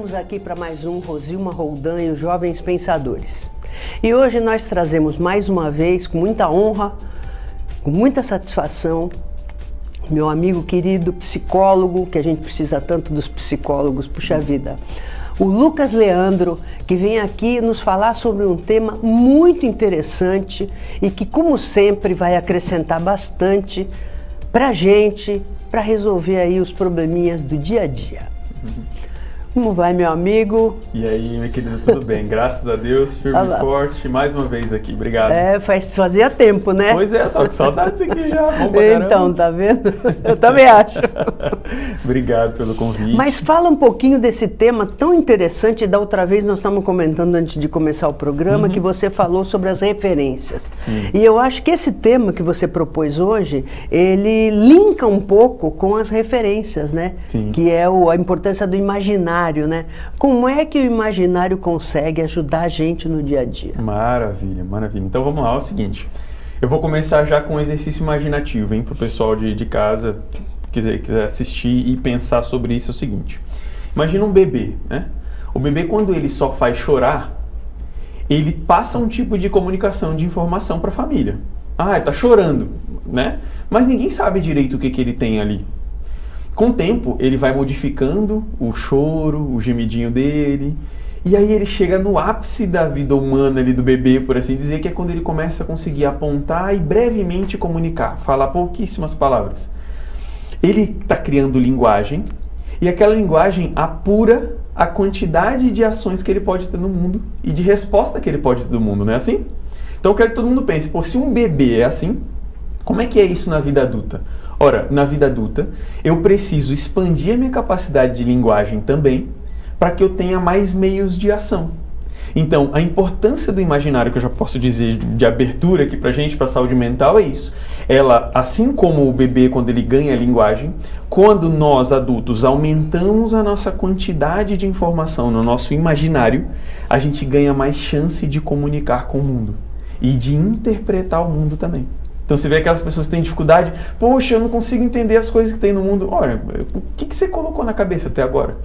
Estamos aqui para mais um Rosilma Roldan e os Jovens Pensadores. E hoje nós trazemos mais uma vez, com muita honra, com muita satisfação, meu amigo querido psicólogo, que a gente precisa tanto dos psicólogos, puxa vida, o Lucas Leandro, que vem aqui nos falar sobre um tema muito interessante e que, como sempre, vai acrescentar bastante para a gente, para resolver aí os probleminhas do dia a dia. Como vai, meu amigo? E aí, minha querida, tudo bem? Graças a Deus, firme e forte, mais uma vez aqui, obrigado. Fazia tempo, né? Pois é, tô com saudades aqui já, vamos Então, tá vendo? Eu também acho. Obrigado pelo convite. Mas fala um pouquinho desse tema tão interessante. Da outra vez nós estávamos comentando antes de começar o programa que você falou sobre as referências. Sim. E eu acho que esse tema que você propôs hoje, ele linka um pouco com as referências, né? Sim. Que é a importância do imaginário, né? Como é que o imaginário consegue ajudar a gente no dia a dia? Maravilha, maravilha. Então vamos lá, é o seguinte. Eu vou começar já com um exercício imaginativo, hein? Para o pessoal de casa quiser assistir e pensar sobre isso. É o seguinte. Imagina um bebê, né? O bebê, quando ele só faz chorar, ele passa um tipo de comunicação, de informação para a família. Ah, ele tá chorando, né? Mas ninguém sabe direito o que ele tem ali. Com o tempo, ele vai modificando o choro, o gemidinho dele, e aí ele chega no ápice da vida humana ali do bebê, por assim dizer, que é quando ele começa a conseguir apontar e brevemente comunicar, falar pouquíssimas palavras. Ele está criando linguagem, e aquela linguagem apura a quantidade de ações que ele pode ter no mundo e de resposta que ele pode ter no mundo, não é assim? Então eu quero que todo mundo pense, pô, se um bebê é assim, como é que é isso na vida adulta? Ora, na vida adulta, eu preciso expandir a minha capacidade de linguagem também para que eu tenha mais meios de ação. Então, a importância do imaginário, que eu já posso dizer de abertura aqui pra gente, para a saúde mental, é isso. Ela, assim como o bebê quando ele ganha linguagem, quando nós adultos aumentamos a nossa quantidade de informação no nosso imaginário, a gente ganha mais chance de comunicar com o mundo e de interpretar o mundo também. Então você vê aquelas pessoas que têm dificuldade, poxa, eu não consigo entender as coisas que tem no mundo. Olha, o que você colocou na cabeça até agora?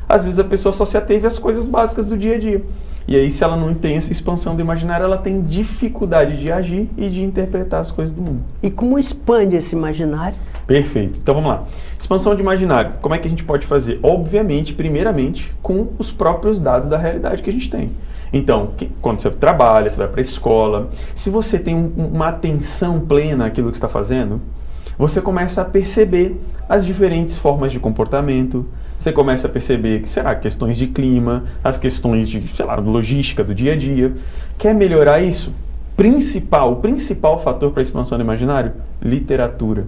Às vezes a pessoa só se ateve às coisas básicas do dia a dia. E aí, se ela não tem essa expansão do imaginário, ela tem dificuldade de agir e de interpretar as coisas do mundo. E como expande esse imaginário? Perfeito. Então vamos lá. Expansão de imaginário. Como é que a gente pode fazer? Obviamente, primeiramente, com os próprios dados da realidade que a gente tem. Então, quando você trabalha, você vai para a escola, se você tem uma atenção plena àquilo que está fazendo, você começa a perceber as diferentes formas de comportamento, você começa a perceber que, questões de clima, as questões de, logística do dia a dia. Quer melhorar isso? O principal fator para a expansão do imaginário? Literatura.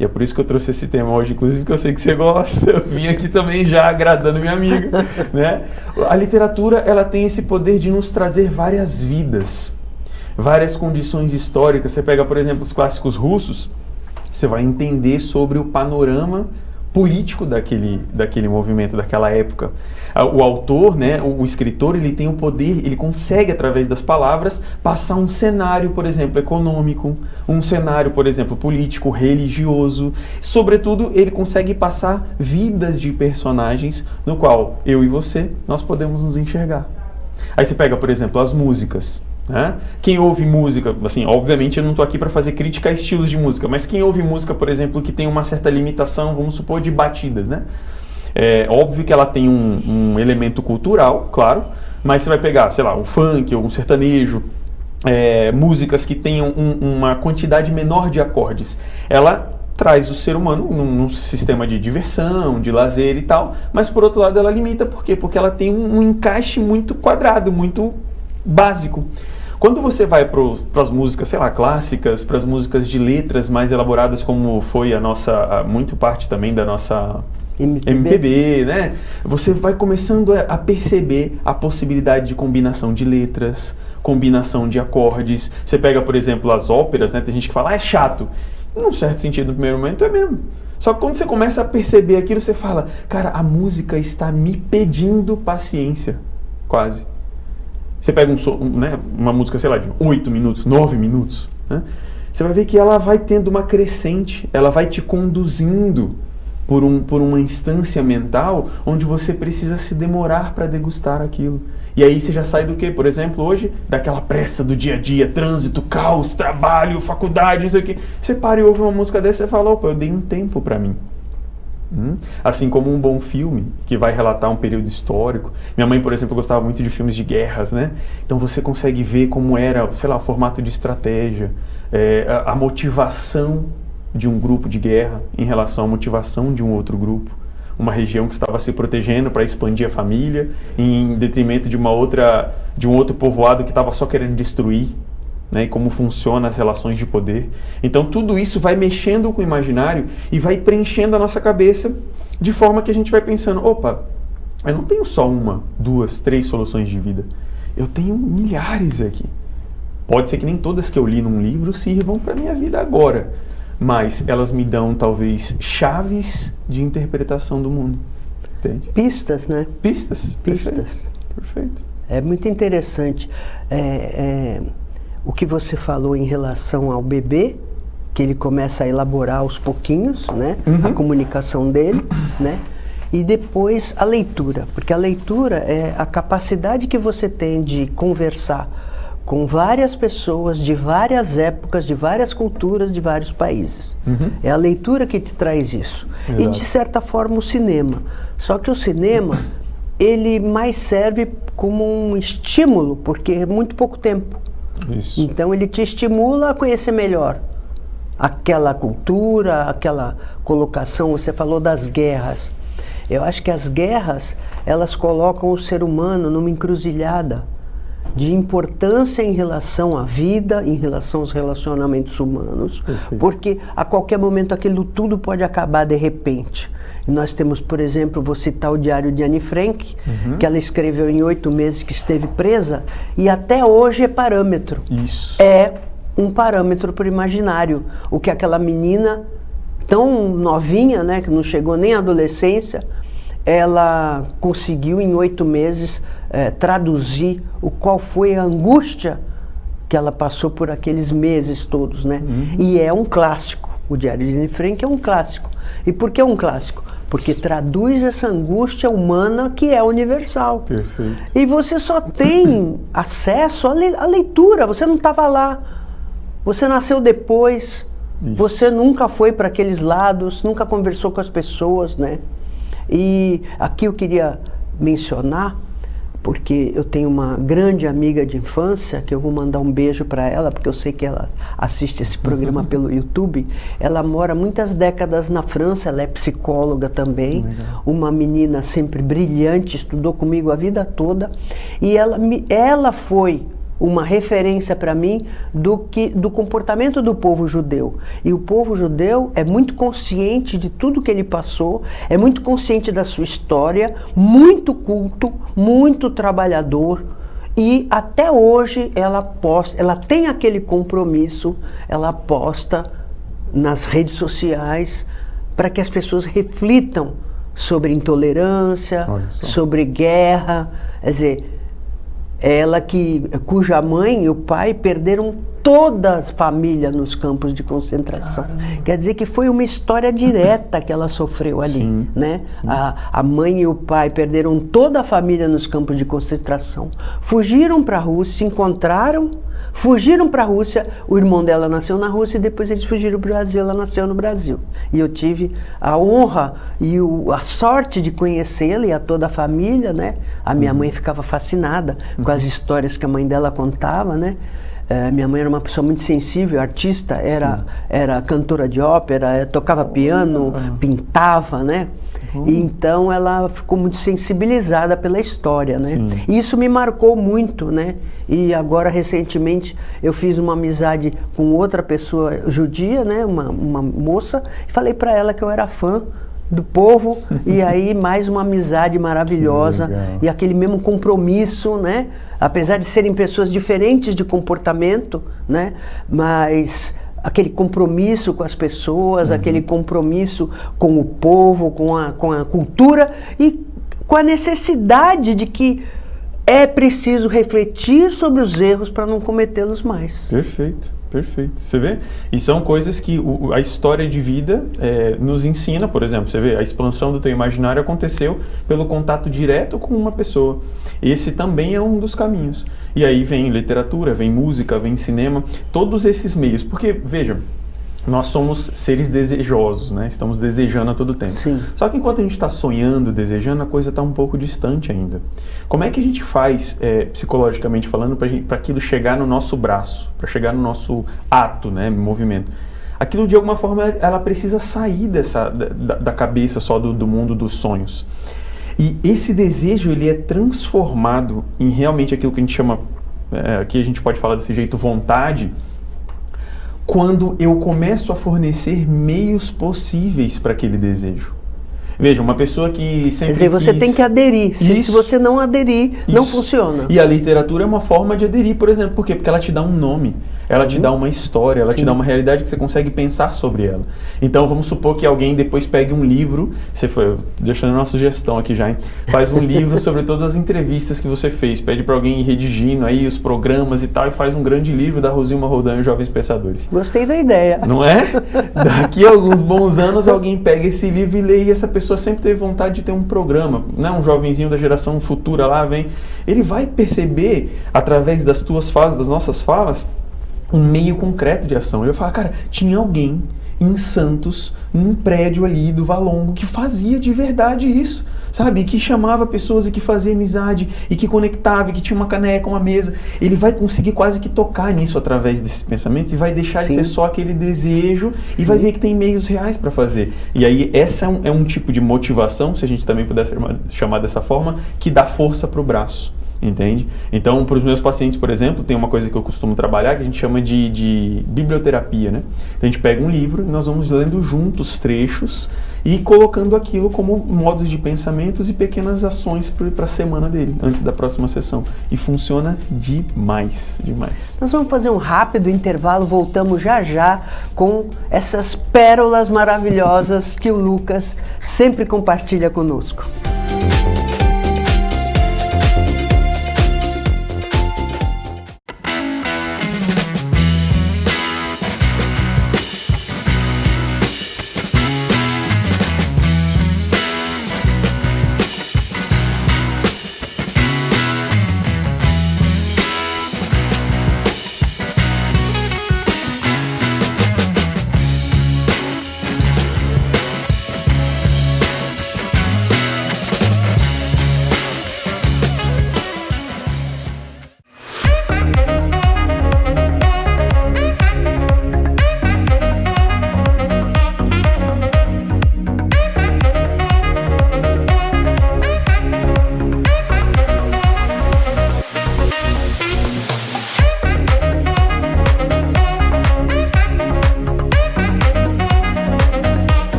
E é por isso que eu trouxe esse tema hoje, inclusive, que eu sei que você gosta. Eu vim aqui também já agradando minha amiga, né? A literatura, ela tem esse poder de nos trazer várias vidas, várias condições históricas. Você pega, por exemplo, os clássicos russos, você vai entender sobre o panorama político daquele movimento, daquela época. O autor, né, o escritor, ele tem o poder, ele consegue, através das palavras, passar um cenário, por exemplo, econômico, um cenário, por exemplo, político, religioso. Sobretudo, ele consegue passar vidas de personagens no qual eu e você, nós podemos nos enxergar. Aí você pega, por exemplo, as músicas. Né? Quem ouve música, assim, obviamente eu não estou aqui para fazer crítica a estilos de música, mas quem ouve música, por exemplo, que tem uma certa limitação, vamos supor, de batidas, né? É óbvio que ela tem um elemento cultural, claro, mas você vai pegar, um funk ou um sertanejo, músicas que tenham uma quantidade menor de acordes. Ela traz o ser humano num sistema de diversão, de lazer e tal, mas por outro lado ela limita, por quê? Porque ela tem um encaixe muito quadrado, muito básico. Quando você vai para as músicas, clássicas, para as músicas de letras mais elaboradas, como foi muito parte também da nossa MPB, né? Você vai começando a perceber a possibilidade de combinação de letras, combinação de acordes. Você pega, por exemplo, as óperas, né? Tem gente que fala, é chato. Num certo sentido, no primeiro momento, é mesmo. Só que quando você começa a perceber aquilo, você fala, cara, a música está me pedindo paciência, quase. Você pega uma música, de 8 minutos, 9 minutos, né? Você vai ver que ela vai tendo uma crescente, ela vai te conduzindo por uma instância mental onde você precisa se demorar para degustar aquilo. E aí você já sai do quê? Por exemplo, hoje, daquela pressa do dia a dia, trânsito, caos, trabalho, faculdade, não sei o quê. Você para e ouve uma música dessa e fala, opa, eu dei um tempo para mim. Assim como um bom filme que vai relatar um período histórico. Minha mãe, por exemplo, gostava muito de filmes de guerras, né? Então você consegue ver como era, sei lá, o formato de estratégia, a motivação de um grupo de guerra em relação à motivação de um outro grupo. Uma região que estava se protegendo para expandir a família, em detrimento de um outro povoado que estava só querendo destruir. Né, e como funcionam as relações de poder. Então tudo isso vai mexendo com o imaginário e vai preenchendo a nossa cabeça de forma que a gente vai pensando, opa, eu não tenho só uma, duas, três soluções de vida. Eu tenho milhares aqui. Pode ser que nem todas que eu li num livro sirvam para a minha vida agora, mas elas me dão talvez chaves de interpretação do mundo. Entende? Pistas, né? Pistas. Perfeito. É muito interessante. O que você falou em relação ao bebê, que ele começa a elaborar aos pouquinhos, né? A comunicação dele, né? E depois a leitura, porque a leitura é a capacidade que você tem de conversar com várias pessoas de várias épocas, de várias culturas, de vários países. É a leitura que te traz isso. Exato. E de certa forma o cinema. Só que o cinema, ele mais serve como um estímulo, porque é muito pouco tempo. Isso. Então ele te estimula a conhecer melhor aquela cultura, aquela colocação. Você falou das guerras. Eu acho que as guerras, elas colocam o ser humano numa encruzilhada de importância em relação à vida, em relação aos relacionamentos humanos. Perfeito. Porque a qualquer momento aquilo tudo pode acabar de repente. Nós temos, por exemplo, vou citar o diário de Anne Frank, que ela escreveu em 8 meses que esteve presa, e até hoje é parâmetro. Isso. É um parâmetro para o imaginário. O que aquela menina tão novinha, né, que não chegou nem à adolescência, ela conseguiu em 8 meses traduzir qual foi a angústia que ela passou por aqueles meses todos, né? E é um clássico. O diário de Anne Frank é um clássico. E por que um clássico? Porque traduz essa angústia humana que é universal. Perfeito. E você só tem acesso à leitura, você não estava lá, você nasceu depois, você nunca foi para aqueles lados, nunca conversou com as pessoas, né? E aqui eu queria mencionar, porque eu tenho uma grande amiga de infância, que eu vou mandar um beijo para ela, porque eu sei que ela assiste esse programa pelo YouTube. Ela mora muitas décadas na França, ela é psicóloga também. Legal. Uma menina sempre brilhante, estudou comigo a vida toda. E ela foi uma referência para mim do comportamento do povo judeu. E o povo judeu é muito consciente de tudo que ele passou, é muito consciente da sua história, muito culto, muito trabalhador, e até hoje ela tem aquele compromisso, ela posta nas redes sociais para que as pessoas reflitam sobre intolerância, sobre guerra, quer dizer, ela cuja mãe e o pai perderam toda a família nos campos de concentração. Caramba. Quer dizer que foi uma história direta que ela sofreu ali, sim, né? Sim. A mãe e o pai perderam toda a família nos campos de concentração. Fugiram para a Rússia, se encontraram, fugiram para a Rússia, o irmão dela nasceu na Rússia e depois eles fugiram para o Brasil, ela nasceu no Brasil. E eu tive a honra e a sorte de conhecê-la e a toda a família, né? A minha mãe ficava fascinada com as histórias que a mãe dela contava, né? Minha mãe era uma pessoa muito sensível, artista, era cantora de ópera, tocava piano, pintava, né? E então ela ficou muito sensibilizada pela história, né? Sim. E isso me marcou muito, né? E agora, recentemente, eu fiz uma amizade com outra pessoa judia, né? Uma moça, e falei para ela que eu era fã do povo, e aí mais uma amizade maravilhosa, e aquele mesmo compromisso, né? Apesar de serem pessoas diferentes de comportamento, né? Mas aquele compromisso com as pessoas, aquele compromisso com o povo, com a cultura e com a necessidade de que é preciso refletir sobre os erros para não cometê-los mais. Perfeito, perfeito. Você vê? E são coisas que a história de vida nos ensina, por exemplo, você vê, a expansão do teu imaginário aconteceu pelo contato direto com uma pessoa. Esse também é um dos caminhos. E aí vem literatura, vem música, vem cinema, todos esses meios. Porque, veja, nós somos seres desejosos, né? Estamos desejando a todo tempo. Sim. Só que enquanto a gente está sonhando, desejando, a coisa está um pouco distante ainda. Como é que a gente faz, psicologicamente falando, para aquilo chegar no nosso braço, para chegar no nosso ato, né, movimento? Aquilo, de alguma forma, ela precisa sair da cabeça só do mundo dos sonhos. E esse desejo, ele é transformado em realmente aquilo que a gente chama, aqui a gente pode falar desse jeito, vontade, quando eu começo a fornecer meios possíveis para aquele desejo. Veja, uma pessoa que sempre Quer dizer, você tem que aderir. Se você não aderir, não funciona. E a literatura é uma forma de aderir, por exemplo. Por quê? Porque ela te dá um nome, ela te dá uma história, ela te dá uma realidade que você consegue pensar sobre ela. Então, vamos supor que alguém depois pegue um livro, deixando uma sugestão aqui já, hein? Faz um livro sobre todas as entrevistas que você fez, pede para alguém ir redigindo aí os programas e tal, e faz um grande livro da Rosilma Roldan e os Jovens Pensadores. Gostei da ideia. Não é? Daqui a alguns bons anos, alguém pega esse livro e lê, e essa pessoa sempre teve vontade de ter um programa, né? Um jovenzinho da geração futura lá vem, ele vai perceber através das tuas falas, das nossas falas, um meio concreto de ação. Ele vai falar, cara, tinha alguém em Santos, num prédio ali do Valongo, que fazia de verdade isso, sabe? E que chamava pessoas e que fazia amizade e que conectava, e que tinha uma caneca, uma mesa. Ele vai conseguir quase que tocar nisso através desses pensamentos e vai deixar de ser só aquele desejo e vai ver que tem meios reais para fazer. E aí essa é um tipo de motivação, se a gente também pudesse chamar dessa forma, que dá força para o braço. Entende? Então, para os meus pacientes, por exemplo, tem uma coisa que eu costumo trabalhar que a gente chama de biblioterapia, né? Então, a gente pega um livro e nós vamos lendo juntos trechos e colocando aquilo como modos de pensamentos e pequenas ações para a semana dele, antes da próxima sessão. E funciona demais, demais. Nós vamos fazer um rápido intervalo, voltamos já já com essas pérolas maravilhosas que o Lucas sempre compartilha conosco.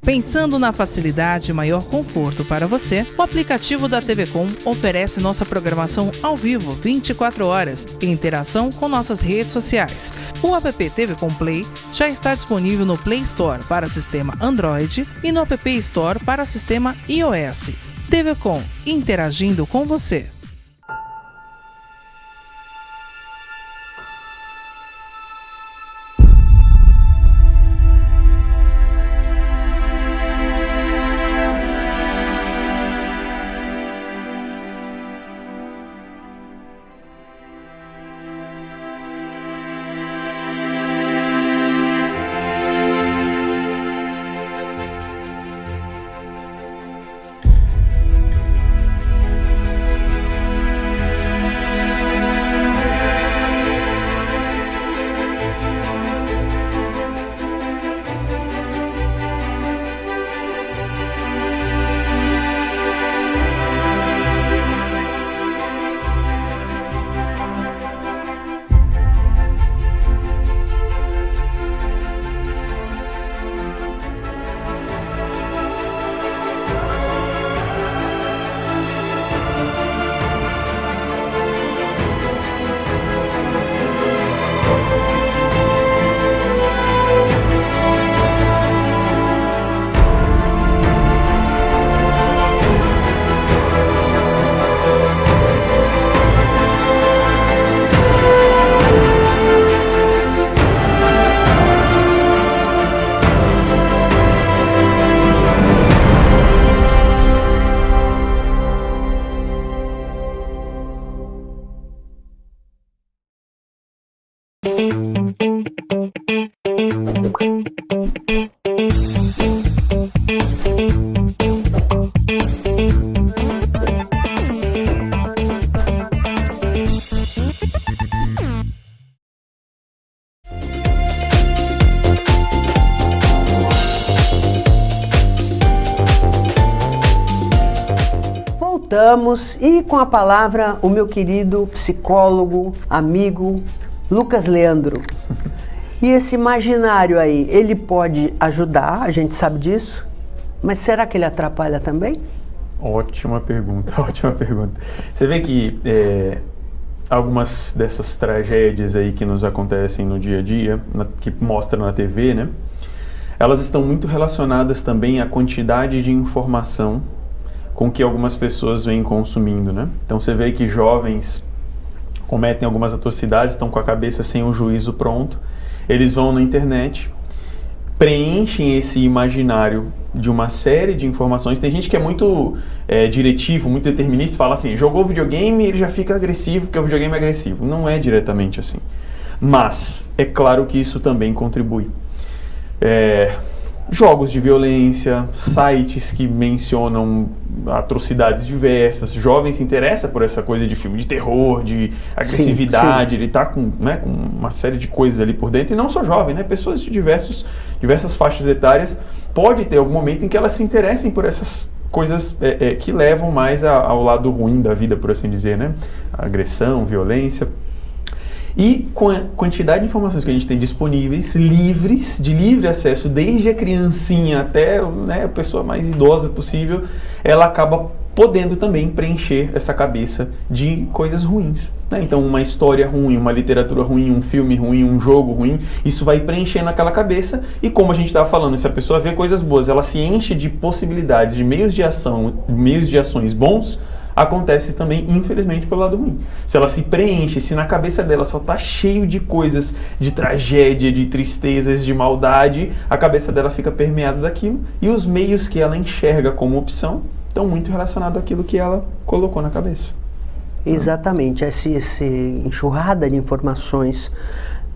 Pensando na facilidade e maior conforto para você, o aplicativo da TV Com oferece nossa programação ao vivo 24 horas e interação com nossas redes sociais. O app TV Com Play já está disponível no Play Store para sistema Android e no App Store para sistema iOS. TV Com, interagindo com você. Voltamos e com a palavra o meu querido psicólogo, amigo Lucas Leandro. E esse imaginário aí, ele pode ajudar, a gente sabe disso, mas será que ele atrapalha também? Ótima pergunta, ótima pergunta. Você vê que algumas dessas tragédias aí que nos acontecem no dia a dia, que mostram na TV, né? Elas estão muito relacionadas também à quantidade de informação com que algumas pessoas vêm consumindo, né? Então você vê que jovens cometem algumas atrocidades, estão com a cabeça sem o juízo pronto, eles vão na internet, preenchem esse imaginário de uma série de informações. Tem gente que é muito diretivo, muito determinista, fala assim, jogou videogame, ele já fica agressivo, porque o videogame é agressivo. Não é diretamente assim. Mas é claro que isso também contribui. Jogos de violência, sites que mencionam atrocidades diversas, jovem se interessa por essa coisa de filme de terror, de agressividade, sim. Ele está com uma série de coisas ali por dentro, e não só jovem, né? Pessoas de diversas faixas etárias, pode ter algum momento em que elas se interessem por essas coisas que levam mais ao lado ruim da vida, por assim dizer, né? Agressão, violência. E com a quantidade de informações que a gente tem disponíveis, livres, de livre acesso, desde a criancinha até, né, a pessoa mais idosa possível, ela acaba podendo também preencher essa cabeça de coisas ruins, né? Então uma história ruim, uma literatura ruim, um filme ruim, um jogo ruim, isso vai preenchendo aquela cabeça, e como a gente estava falando, se a pessoa vê coisas boas, ela se enche de possibilidades, de meios de ação, meios de ações bons, acontece também, infelizmente, pelo lado ruim. Se ela se preenche, se na cabeça dela só está cheio de coisas, de tragédia, de tristezas, de maldade, a cabeça dela fica permeada daquilo, e os meios que ela enxerga como opção estão muito relacionados àquilo que ela colocou na cabeça. Exatamente, essa enxurrada de informações,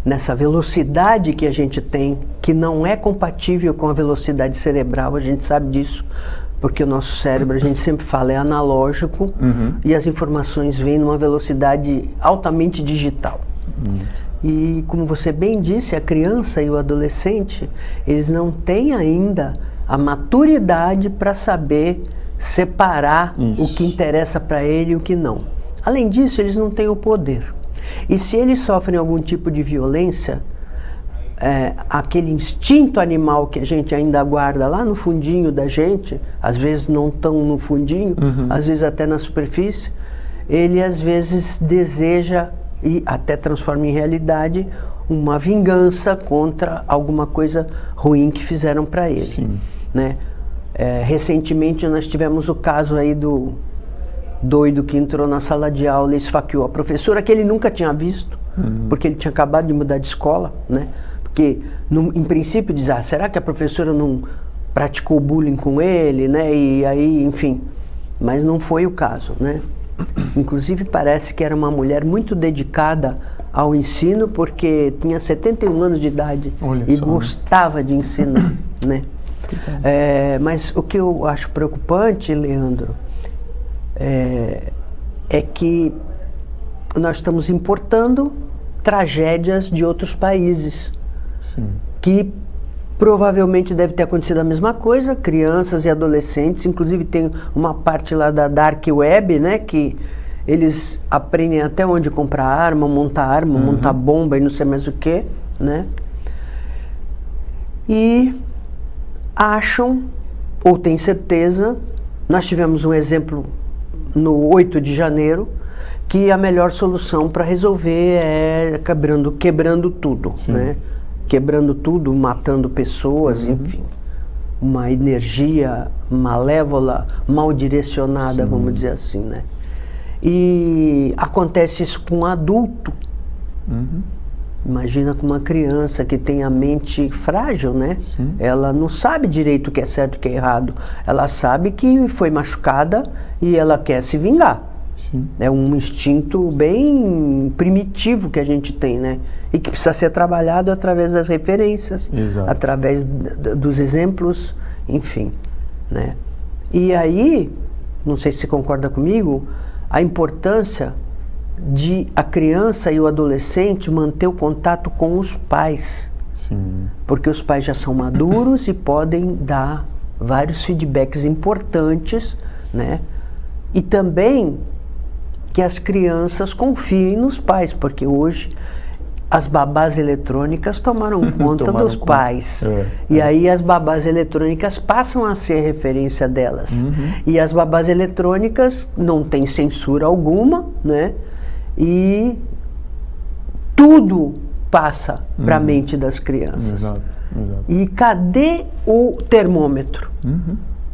nessa velocidade que a gente tem, que não é compatível com a velocidade cerebral, a gente sabe disso, porque o nosso cérebro, a gente sempre fala, é analógico, e as informações vêm numa velocidade altamente digital. E como você bem disse, a criança e o adolescente, eles não têm ainda a maturidade para saber separar o que interessa para ele e o que não. Além disso, eles não têm o poder. E se eles sofrem algum tipo de violência, aquele instinto animal que a gente ainda guarda lá no fundinho da gente, às vezes não tão no fundinho, às vezes até na superfície, ele às vezes deseja e até transforma em realidade uma vingança contra alguma coisa ruim que fizeram para ele. Sim. Né? Recentemente nós tivemos o caso aí do doido que entrou na sala de aula e esfaqueou a professora, que ele nunca tinha visto, porque ele tinha acabado de mudar de escola, né? Porque, em princípio, diz, será que a professora não praticou bullying com ele, né? E aí, enfim, mas não foi o caso, né? Inclusive, parece que era uma mulher muito dedicada ao ensino, porque tinha 71 anos de idade. Olha e só, gostava de ensinar, né? Mas o que eu acho preocupante, Leandro, é que nós estamos importando tragédias de outros países. Sim. Que provavelmente deve ter acontecido a mesma coisa, crianças e adolescentes, inclusive tem uma parte lá da Dark Web, né, que eles aprendem até onde comprar arma, montar bomba e não sei mais o que, né, e acham, ou têm certeza, nós tivemos um exemplo no 8 de janeiro, que a melhor solução para resolver é quebrando tudo, né? Quebrando tudo, matando pessoas, enfim. Uma energia malévola, mal direcionada, vamos dizer assim, né? E acontece isso com um adulto. Imagina com uma criança que tem a mente frágil, né? Sim. Ela não sabe direito o que é certo e o que é errado. Ela sabe que foi machucada e ela quer se vingar. Sim. É um instinto bem primitivo que a gente tem, né? E que precisa ser trabalhado através das referências, Exato. através dos exemplos, enfim, né? E aí, não sei se você concorda comigo, a importância de a criança e o adolescente manter o contato com os pais. Sim. Porque os pais já são maduros e podem dar vários feedbacks importantes, né? E também que as crianças confiem nos pais, porque hoje as babás eletrônicas tomaram conta dos pais. E aí as babás eletrônicas passam a ser referência delas. E as babás eletrônicas não têm censura alguma, né? E tudo passa para a mente das crianças. Exato. E cadê o termômetro?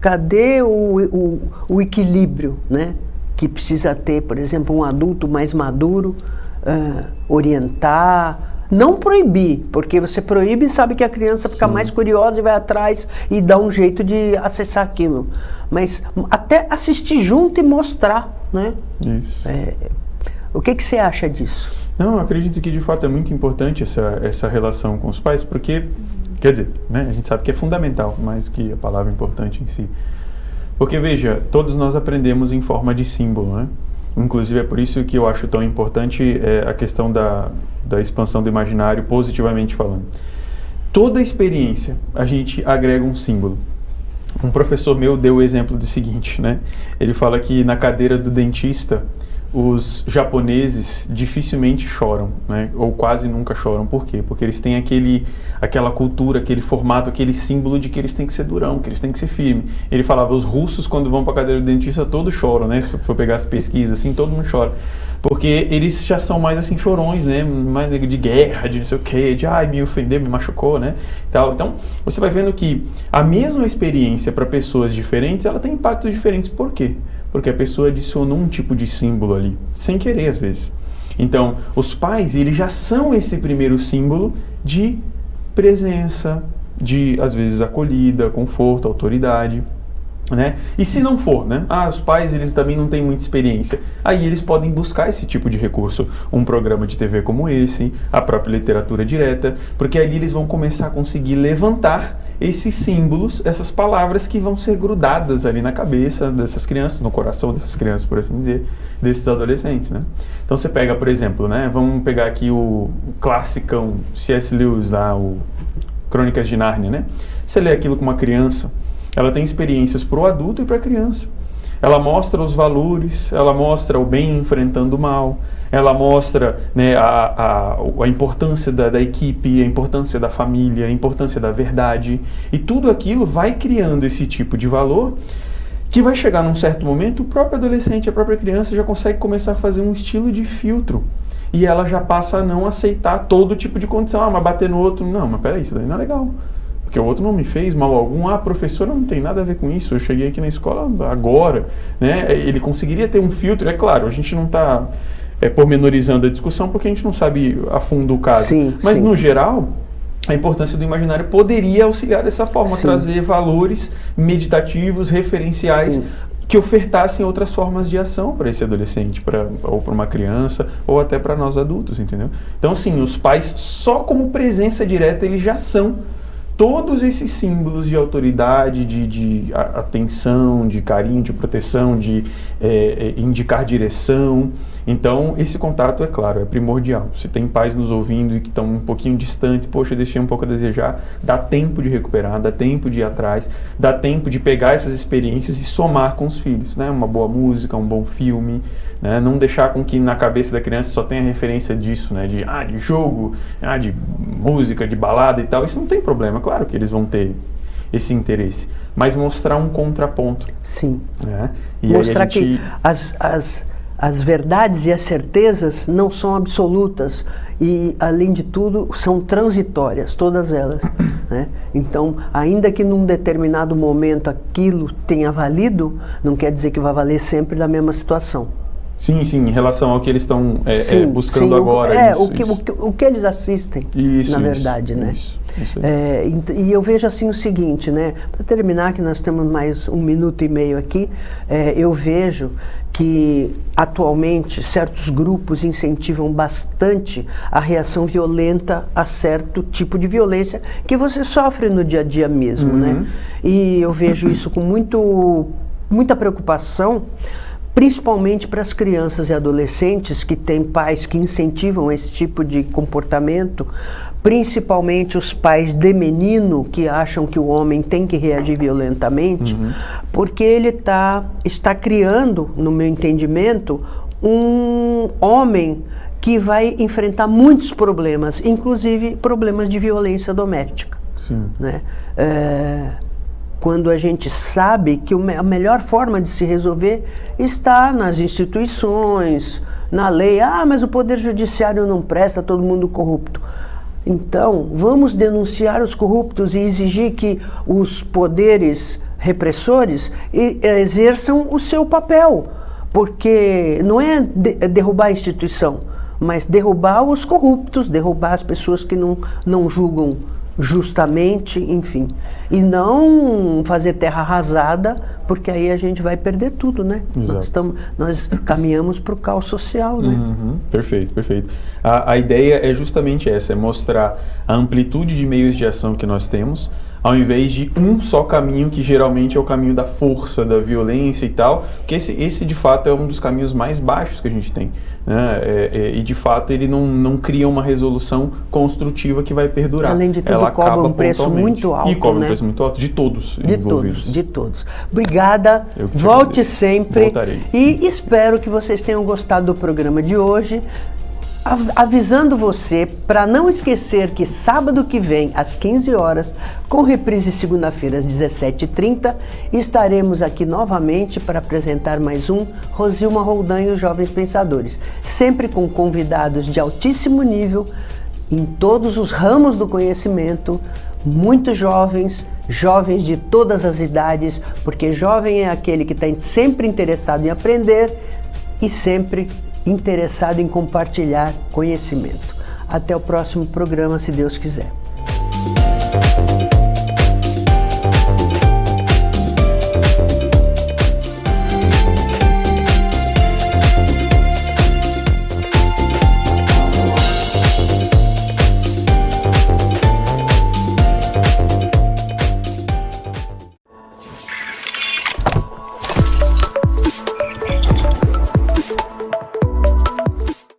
Cadê o equilíbrio, né? Que precisa ter, por exemplo, um adulto mais maduro, orientar, não proibir, porque você proíbe e sabe que a criança fica mais curiosa e vai atrás e dá um jeito de acessar aquilo. Mas até assistir junto e mostrar, né? Isso. O que você acha disso? Não, eu acredito que de fato é muito importante essa relação com os pais, porque, quer dizer, né, a gente sabe que é fundamental, mais do que a palavra importante em si. Porque, veja, todos nós aprendemos em forma de símbolo, né? Inclusive é por isso que eu acho tão importante a questão da expansão do imaginário, positivamente falando. Toda experiência, a gente agrega um símbolo. Um professor meu deu o exemplo do seguinte, né? Ele fala que na cadeira do dentista, os japoneses dificilmente choram, né? Ou quase nunca choram. Por quê? Porque eles têm aquela cultura, aquele formato, aquele símbolo de que eles têm que ser durão, que eles têm que ser firme. Ele falava, os russos quando vão para a cadeira do dentista todos choram, né? Se for pegar as pesquisas, assim, todo mundo chora. Porque eles já são mais assim chorões, né? Mais de guerra, de não sei o quê, de me ofendeu, me machucou, né? Então, você vai vendo que a mesma experiência para pessoas diferentes, ela tem impactos diferentes. Por quê? Porque a pessoa adicionou um tipo de símbolo ali, sem querer às vezes. Então, os pais, eles já são esse primeiro símbolo de presença, de, às vezes, acolhida, conforto, autoridade, né? E se não for, né? Os pais, eles também não têm muita experiência. Aí eles podem buscar esse tipo de recurso. Um programa de TV como esse, a própria literatura direta, porque ali eles vão começar a conseguir levantar esses símbolos, essas palavras que vão ser grudadas ali na cabeça dessas crianças, no coração dessas crianças, por assim dizer, desses adolescentes, né? Então você pega, por exemplo, né? Vamos pegar aqui o classicão C.S. Lewis, lá, o Crônicas de Nárnia, né? Você lê aquilo com uma criança, ela tem experiências para o adulto e para a criança. Ela mostra os valores, ela mostra o bem enfrentando o mal, ela mostra, né, a importância da equipe, a importância da família, a importância da verdade. E tudo aquilo vai criando esse tipo de valor que vai chegar num certo momento, o próprio adolescente, a própria criança já consegue começar a fazer um estilo de filtro. E ela já passa a não aceitar todo tipo de condição. Mas bater no outro, não, mas peraí, isso daí não é legal. Porque o outro não me fez mal algum, a professora não tem nada a ver com isso, eu cheguei aqui na escola agora, né? Ele conseguiria ter um filtro, é claro, a gente não está pormenorizando a discussão porque a gente não sabe a fundo o caso, mas no geral, a importância do imaginário poderia auxiliar dessa forma, trazer valores meditativos, referenciais, que ofertassem outras formas de ação para esse adolescente, ou para uma criança, ou até para nós adultos, entendeu? Então, assim, os pais, só como presença direta, eles já são todos esses símbolos de autoridade, de atenção, de carinho, de proteção, de indicar direção. Então, esse contato, é claro, é primordial. Se tem pais nos ouvindo e que estão um pouquinho distantes, poxa, deixei um pouco a desejar, dá tempo de recuperar, dá tempo de ir atrás, dá tempo de pegar essas experiências e somar com os filhos, né? Uma boa música, um bom filme, né? Não deixar com que na cabeça da criança só tenha referência disso, né? De jogo, de música, de balada e tal. Isso não tem problema, claro que eles vão ter esse interesse, mas mostrar um contraponto. Sim. Né? E mostrar aí a gente... que as verdades e as certezas não são absolutas e, além de tudo, são transitórias, todas elas, né? Então, ainda que num determinado momento aquilo tenha valido, não quer dizer que vai valer sempre da mesma situação. Sim, em relação ao que eles estão buscando sim, agora. O que eles assistem, na verdade, né? Isso E eu vejo assim o seguinte, né? Para terminar, que nós temos mais 1 minuto e meio aqui, eu vejo que atualmente certos grupos incentivam bastante a reação violenta a certo tipo de violência que você sofre no dia a dia mesmo, né? E eu vejo isso com muita preocupação, principalmente para as crianças e adolescentes que têm pais que incentivam esse tipo de comportamento, principalmente os pais de menino que acham que o homem tem que reagir violentamente, porque ele está criando, no meu entendimento, um homem que vai enfrentar muitos problemas, inclusive problemas de violência doméstica. Sim. Né? Quando a gente sabe que a melhor forma de se resolver está nas instituições, na lei. Mas o Poder Judiciário não presta, todo mundo corrupto. Então, vamos denunciar os corruptos e exigir que os poderes repressores exerçam o seu papel, porque não é derrubar a instituição, mas derrubar os corruptos, derrubar as pessoas que não julgam justamente, enfim, e não fazer terra arrasada, porque aí a gente vai perder tudo, né? Nós caminhamos para o caos social, né? Perfeito. A ideia é justamente essa, é mostrar a amplitude de meios de ação que nós temos, ao invés de um só caminho, que geralmente é o caminho da força, da violência e tal, porque esse de fato é um dos caminhos mais baixos que a gente tem, né? E de fato ele não cria uma resolução construtiva que vai perdurar. Além de tudo, cobra um preço muito alto, e cobra né? um preço muito alto de todos envolvidos. De todos. Obrigada, volte sempre. Voltarei. E espero que vocês tenham gostado do programa de hoje. Avisando você para não esquecer que sábado que vem, às 15 horas, com reprise segunda-feira às 17h30, estaremos aqui novamente para apresentar mais um Rosilma Roldan e os Jovens Pensadores, sempre com convidados de altíssimo nível, em todos os ramos do conhecimento, muito jovens de todas as idades, porque jovem é aquele que está sempre interessado em aprender e sempre interessado em compartilhar conhecimento. Até o próximo programa, se Deus quiser.